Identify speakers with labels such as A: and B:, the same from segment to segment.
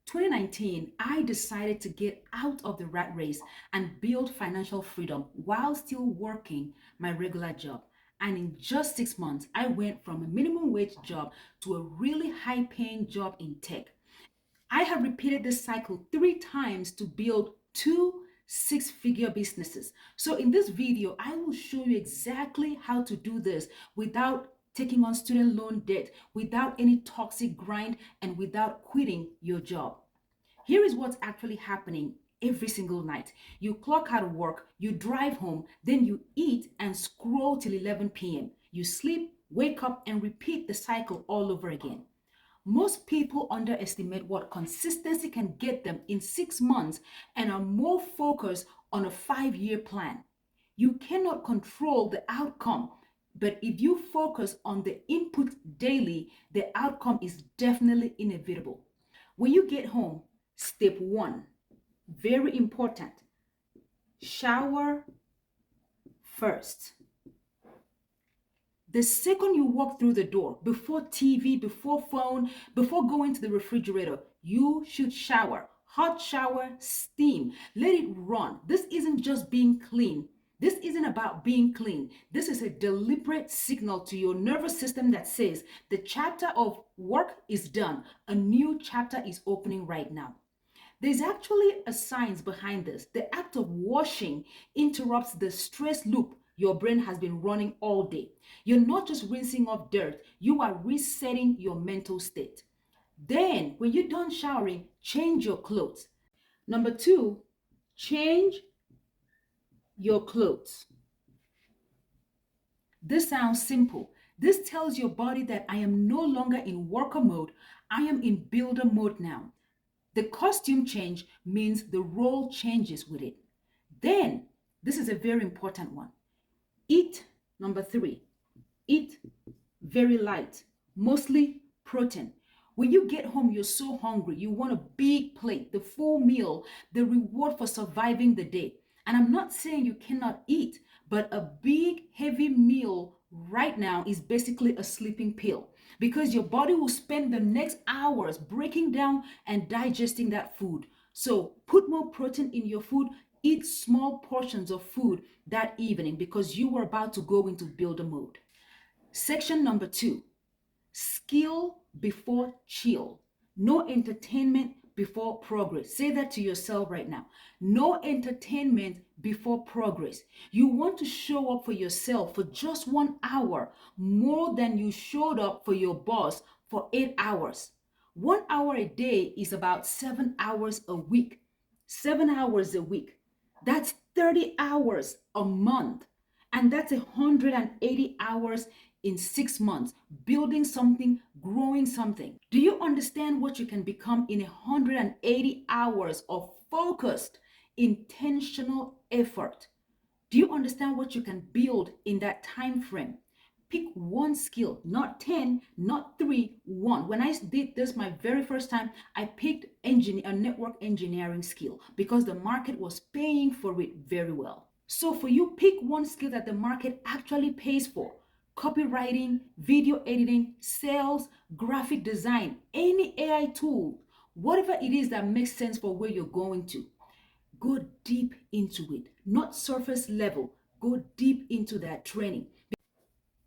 A: 2019, I decided to get out of the rat race and build financial freedom while still working my regular job. And in just 6 months, I went from a minimum wage job to a really high paying job in tech. I have repeated this cycle 3 times to build two six-figure businesses. So in this video, I will show you exactly how to do this without taking on student loan debt, without any toxic grind, and without quitting your job. Here is what's actually happening every single night. You clock out of work, you drive home, then you eat and scroll till 11 p.m. You sleep, wake up, and repeat the cycle all over again. Most people underestimate what consistency can get them in 6 months and are more focused on a 5-year plan. You cannot control the outcome, but if you focus on the input daily, the outcome is definitely inevitable. When you get home, step one, very important, shower first. The second you walk through the door, before TV, before phone, before going to the refrigerator, you should shower. Hot shower, steam. Let it run. This isn't just being clean. This isn't about being clean. This is a deliberate signal to your nervous system that says the chapter of work is done. A new chapter is opening right now. There's actually a science behind this. The act of washing interrupts the stress loop your brain has been running all day. You're not just rinsing off dirt, you are resetting your mental state. Then, when you're done showering, change your clothes. Number two, change your clothes. This sounds simple. This tells your body that I am no longer in worker mode, I am in builder mode now. The costume change means the role changes with it. Then, this is a very important one. Eat, number three, eat very light, mostly protein. When you get home, you're so hungry, you want a big plate, the full meal, the reward for surviving the day. And I'm not saying you cannot eat, but a big, heavy meal right now is basically a sleeping pill because your body will spend the next hours breaking down and digesting that food. So put more protein in your food. Eat small portions of food that evening because you are about to go into builder mode. Section number 2, skill before chill. No entertainment before progress. Say that to yourself right now. No entertainment before progress. You want to show up for yourself for just 1 hour more than you showed up for your boss for 8 hours. 1 hour a day is about 7 hours a week. 7 hours a week. That's 30 hours a month. And that's 180 hours in 6 months, building something, growing something. Do you understand what you can become in 180 hours of focused, intentional effort? Do you understand what you can build in that time frame? Pick one skill, not 10, not 3, one. When I did this my very first time, I picked a network engineering skill because the market was paying for it very well. So for you, pick one skill that the market actually pays for. Copywriting, video editing, sales, graphic design, any AI tool, whatever it is that makes sense for where you're going to. Go deep into it, not surface level. Go deep into that training.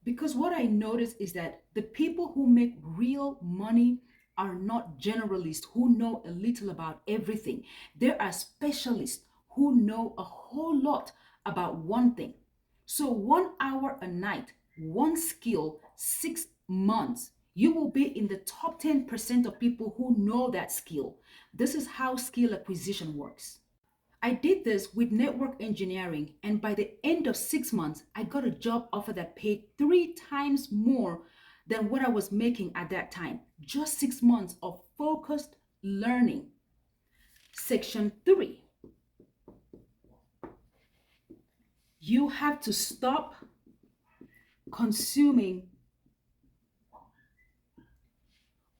A: Because what I notice is that the people who make real money are not generalists who know a little about everything. There are specialists who know a whole lot about one thing. So 1 hour a night, one skill, 6 months, you will be in the top 10% of people who know that skill. This is how skill acquisition works. I did this with network engineering, and by the end of 6 months, I got a job offer that paid 3 times more than what I was making at that time. Just 6 months of focused learning. Section 3. You have to stop consuming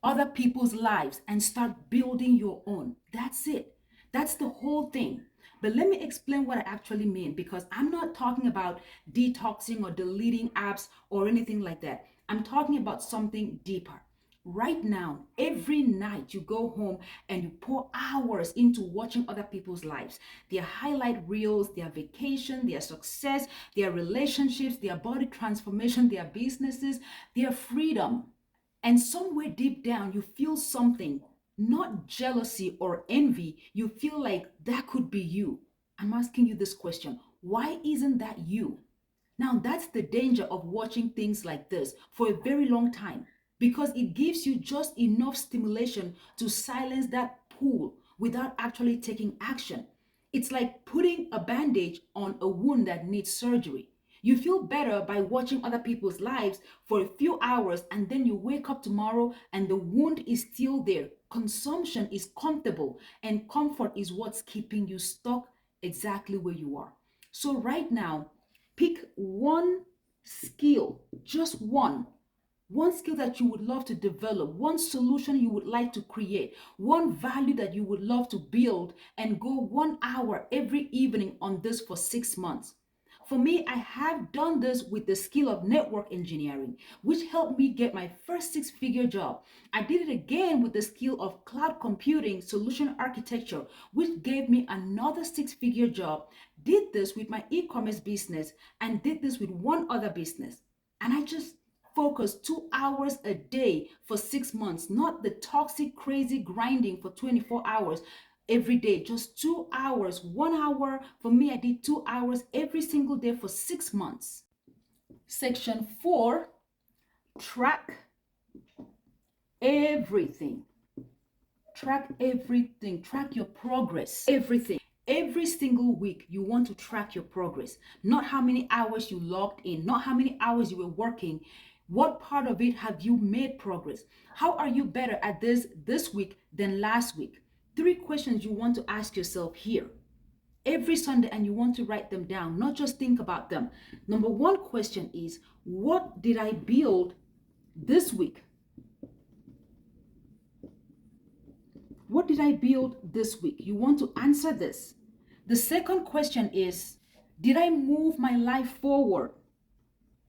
A: other people's lives and start building your own. That's it. That's the whole thing. But let me explain what I actually mean, because I'm not talking about detoxing or deleting apps or anything like that. I'm talking about something deeper. Right now, every night you go home and you pour hours into watching other people's lives, their highlight reels, their vacation, their success, their relationships, their body transformation, their businesses, their freedom. And somewhere deep down, you feel something, not jealousy or envy. You feel like that could be you. I'm asking you this question: why isn't that you? Now, that's the danger of watching things like this for a very long time, because it gives you just enough stimulation to silence that pull without actually taking action. It's like putting a bandage on a wound that needs surgery. You feel better by watching other people's lives for a few hours, and then you wake up tomorrow and the wound is still there. Consumption is comfortable, and comfort is what's keeping you stuck exactly where you are. So, right now, pick one skill, just one skill that you would love to develop, one solution you would like to create, one value that you would love to build, and go 1 hour every evening on this for 6 months. For me, I have done this with the skill of network engineering, which helped me get my first six-figure job. I did it again with the skill of cloud computing solution architecture, which gave me another six-figure job. Did this with my e-commerce business and did this with one other business. And I just focus 2 hours a day for 6 months, not the toxic, crazy grinding for 24 hours every day, just 2 hours, 1 hour. For me, I did 2 hours every single day for 6 months. Section 4, track everything. Track everything. Track your progress. Everything. Every single week, you want to track your progress. Not how many hours you logged in, not how many hours you were working. What part of it have you made progress? How are you better at this week than last week? 3 questions you want to ask yourself here every Sunday, and you want to write them down, not just think about them. Number 1 question is, what did I build this week? What did I build this week? You want to answer this. The second question is, did I move my life forward?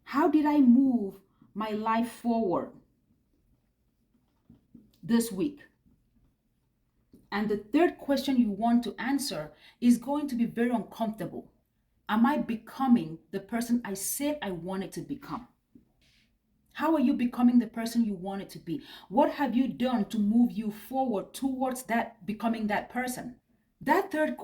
A: How did I move my life forward this week? And the third question you want to answer is going to be very uncomfortable. Am I becoming the person I said I wanted to become? How are you becoming the person you wanted to be? What have you done to move you forward towards that becoming that person? This third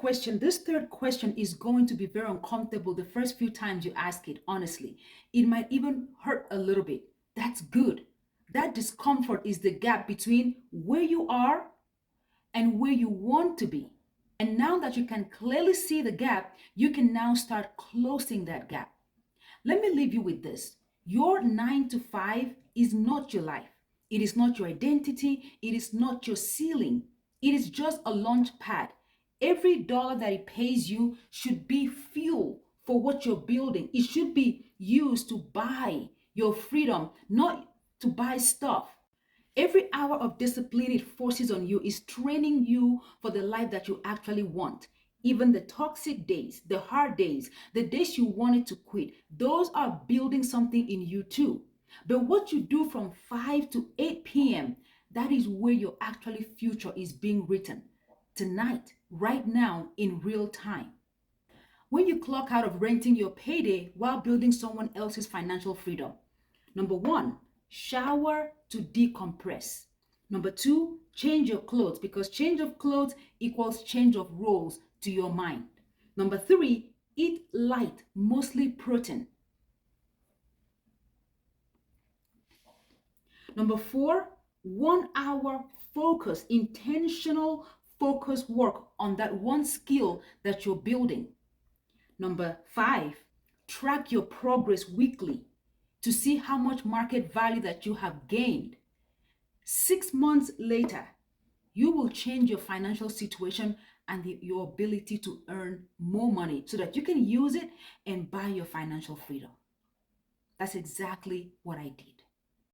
A: question is going to be very uncomfortable the first few times you ask it, honestly. It might even hurt a little bit. That's good. That discomfort is the gap between where you are and where you want to be. And now that you can clearly see the gap, you can now start closing that gap. Let me leave you with this. Your 9 to 5 is not your life. It is not your identity. It is not your ceiling. It is just a launch pad. Every dollar that it pays you should be fuel for what you're building. It should be used to buy your freedom, not to buy stuff. Every hour of discipline it forces on you is training you for the life that you actually want. Even the toxic days, the hard days, the days you wanted to quit, those are building something in you too. But what you do from 5 to 8 p.m., that is where your actually future is being written. Tonight, right now, in real time. When you clock out of renting your payday while building someone else's financial freedom. Number 1, shower to decompress. Number 2, change your clothes, because change of clothes equals change of roles to your mind. Number 3, eat light, mostly protein. Number 4, 1 hour focus, intentional focus work on that one skill that you're building. Number 5, track your progress weekly to see how much market value that you have gained. 6 months later, you will change your financial situation and your ability to earn more money so that you can use it and buy your financial freedom. That's exactly what I did.